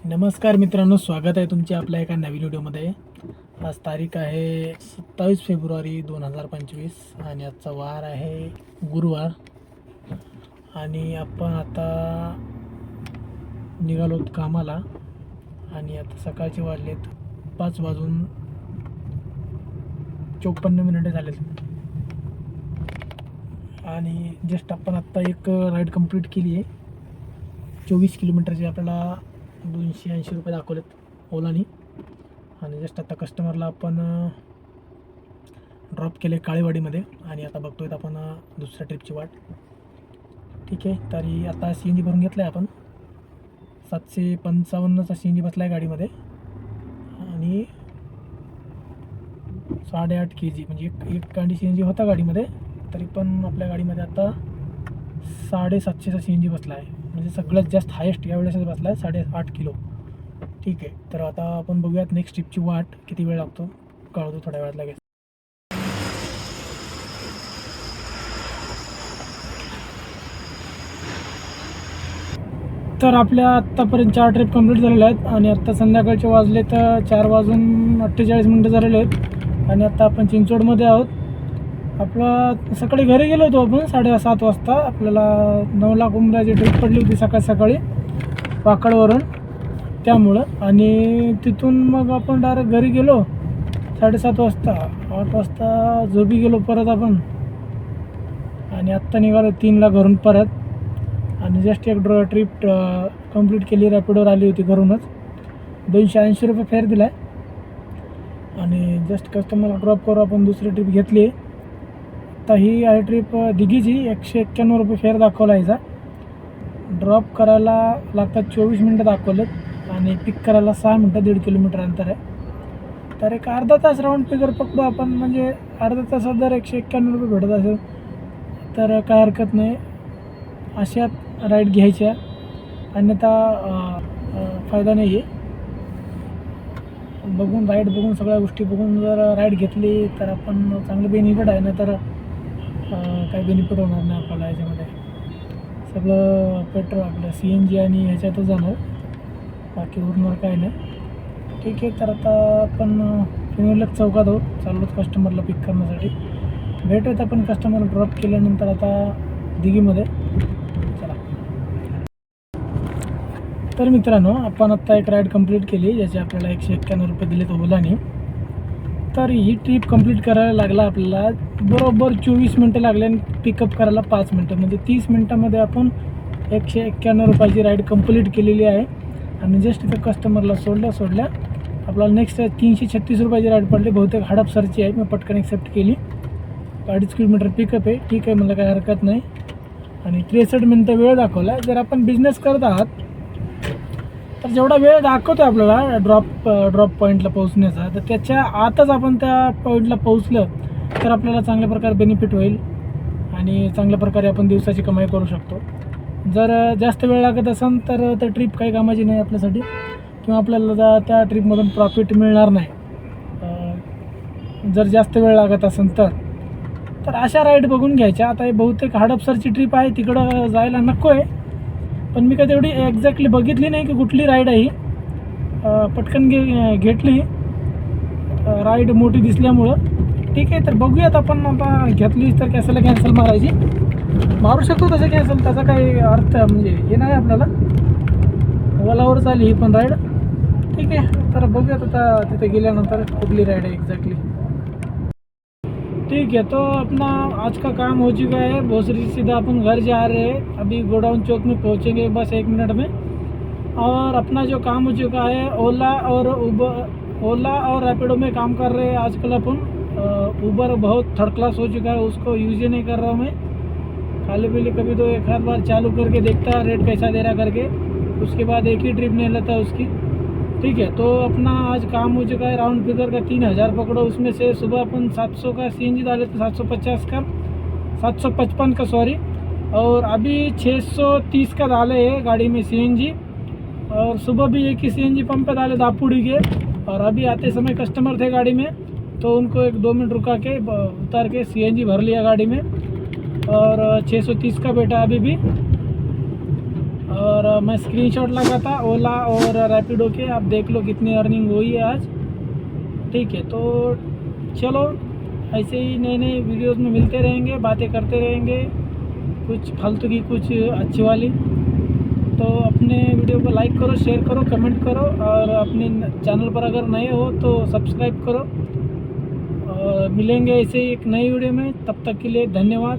नमस्कार मित्रांनो, स्वागत आहे तुमचे आपल्या एका नवीन व्हिडिओमध्ये. आज तारीख आहे 27 फेब्रुवारी 2025 आणि आजचा वार आहे गुरुवार. आणि आपण आता निघालोत कामाला आणि आता सकाळचे वाजलेत 5:54 झालेत. आणि जस्ट आपण आत्ता एक राईड कंप्लीट केली आहे. 24 किलोमीटरची आपल्याला 280 रुपये दाखवलेत ओलानी. आणि जस्ट आता कस्टमरला आपण ड्रॉप केले काळेवाडीमध्ये आणि आता बघतोय आपण दुसऱ्या ट्रिपची वाट. ठीक आहे, तरी आता सी एन जी भरून घेतला आहे आपण. 755चा सी एन जी बसला आहे गाडीमध्ये आणि 8.5 kg म्हणजे एक कांडी सी एन जी होता गाडीमध्ये, तरी पण आपल्या गाडीमध्ये आता 750चा सी एन जी बसला आहे. म्हणजे सगळ्यात जास्त हायेस्ट यावेळेस बसला आहे 8.5 किलो. ठीक आहे, तर आता आपण बघूयात नेक्स्ट ट्रिपची वाट किती वेळ लागतो, कळवतो थोड्या वेळात लगेच. तर आपल्या आत्तापर्यंत 4 ट्रिप कंप्लीट झालेल्या आहेत आणि आत्ता संध्याकाळचे वाजले तर 4:48 झालेले आहेत. आणि आता आपण चिंचवडमध्ये आहोत. आपलं सकाळी घरी गेलो होतो आपण 7:30 वाजता. आपल्याला 9 लाख उमऱ्याची ट्रिप पडली होती सकाळी वाकडवरून, त्यामुळं. आणि तिथून मग आपण डायरेक्ट घरी गेलो 7:30 वाजता. 8 वाजता झोपी गेलो परत आपण आणि आत्ता निघालो 3ला घरून परत. आणि जस्ट एक ट्रिप कंप्लीट केली, रॅपिडोवर आली होती घरूनच. 280 रुपये फेअर दिला आहे. आणि जस्ट कस्टमरला ड्रॉप करू आपण दुसरी ट्रिप घेतली. आता ही आहे ट्रिप दिघीची. 191 रुपये फेअर दाखवला याचा. ड्रॉप करायला लागतात 24 मिनटं दाखवलेत आणि पिक करायला 6 मिनटं, 1.5 किलोमीटर अंतर आहे. तर एक अर्धा तास राऊंड फिगर पकडू आपण. म्हणजे अर्धा तासात जर 191 रुपये भेटत असेल तर काय हरकत नाही, अशा राईड घ्यायच्या. अन्यथा फायदा नाही आहे. राईड बघून सगळ्या गोष्टी बघून जर राईड घेतली तर आपण चांगलं बेनिफिट आहे. ना तर काही बेनिफिट होणार नाही आपल्याला. याच्यामध्ये सगळं पेट्रोल आपलं सी एन जी आणि ह्याच्यातच जाणार, बाकी उरणार काय नाही. ठीक आहे, तर आता आपण फिनोलेक चौकात आहोत, चाललोच कस्टमरला पिक करण्यासाठी. भेटूयात आपण कस्टमरला ड्रॉप केल्यानंतर आता दिघीमध्ये. चला. तर मित्रांनो, आपण आत्ता एक राईड कंप्लीट केली ज्याचे आपल्याला 191 रुपये दिलेत ओलाने. तर ही ट्रिप कंप्लीट करायला लागला आपल्याला बरोबर 24 मिनटं लागले आणि पिकअप करायला 5 मिनटं. म्हणजे 30 मिनटामध्ये आपण 191 रुपयाची राईड कंप्लीट केलेली आहे. आणि जस्ट इथं कस्टमरला सोडल्या आपल्याला नेक्स्ट 336 रुपयाची राईड पडली. बहुतेक हडपसरची आहे. मी पटकन एक्सेप्ट केली. 2.5 किलोमीटर पिकअप आहे. ठीक आहे, मला काही हरकत नाही. आणि 63 मिनटं वेळ दाखवला. जर आपण बिझनेस करत आहात तर जेवढा वेळ दाखवतो आपल्याला ड्रॉप पॉईंटला पोहोचण्याचा, तर त्याच्या आतच आपण त्या पॉईंटला पोहोचलं तर आपल्याला चांगल्या प्रकारे बेनिफिट होईल आणि चांगल्या प्रकारे आपण दिवसाची कमाई करू शकतो. जर जास्त वेळ लागत असेल तर त्या ट्रिप काही कामाची नाही आपल्यासाठी, किंवा आपल्याला त्या ट्रिपमधून प्रॉफिट मिळणार नाही. जर जास्त वेळ लागत असेल तर अशा राईड बघून घ्यायच्या. आता हे बहुतेक हडपसरची ट्रिप आहे, तिकडं जायला नको आहे. पण मी कधी एवढी एक्झॅक्टली बघितली नाही की कुठली राईड आहे ही. पटकन घेतली राईड मोठी दिसल्यामुळं. ठीक आहे, तर बघूयात आपण. आता घेतली तर कॅन्सल मारायची, मारू शकतो तसं कॅन्सल, त्याचा काही अर्थ म्हणजे हे नाही आपल्याला. ओलावरच आली ही पण राईड. ठीक आहे, तर बघूयात आता तिथे गेल्यानंतर कुठली राईड आहे एक्झॅक्टली. ठीक है, तो अपना आज का काम हो चुका है. भोसरी सीधा अपन घर जा रहे हैं. अभी गोडाउन चौक में पहुंचेंगे बस 1 मिनट में. और अपना जो काम हो चुका है, ओला और रैपिडो में काम कर रहे हैं आजकल अपन. उबर बहुत थर्ड क्लास हो चुका है, उसको यूज ही नहीं कर रहा हूँ मैं. खाली पीली कभी तो एक आध बार चालू करके देखता रेट कैसा दे रहा करके, उसके बाद एक ही ट्रिप नहीं लेता उसकी. ठीक है, तो अपना आज काम हो चुका है. राउंड फिगर का 3000 पकड़ो. उसमें से सुबह अपन 700 का सी एन जी डाले थे, 755 का सॉरी. और अभी 630 का डाले है गाड़ी में सी एन जी. और सुबह भी एक ही सी एन जी पंप पे डाले दापुड़ी के. और अभी आते समय कस्टमर थे गाड़ी में, तो उनको 1-2 मिनट रुका के उतार के सी एन जी भर लिया गाड़ी में. और 630 का बेटा अभी भी. और मैं स्क्रीनशॉट लगा था ओला और रैपिडो के, आप देख लो कितनी अर्निंग हुई है आज। ठीक है, तो चलो ऐसे ही नए नए वीडियोस में मिलते रहेंगे, बातें करते रहेंगे, कुछ फालतू की कुछ अच्छी वाली। तो अपने वीडियो को लाइक करो, शेयर करो, कमेंट करो, और अपने चैनल पर अगर नए हो तो सब्सक्राइब करो। और मिलेंगे ऐसे ही एक नई वीडियो में, तब तक के लिए धन्यवाद।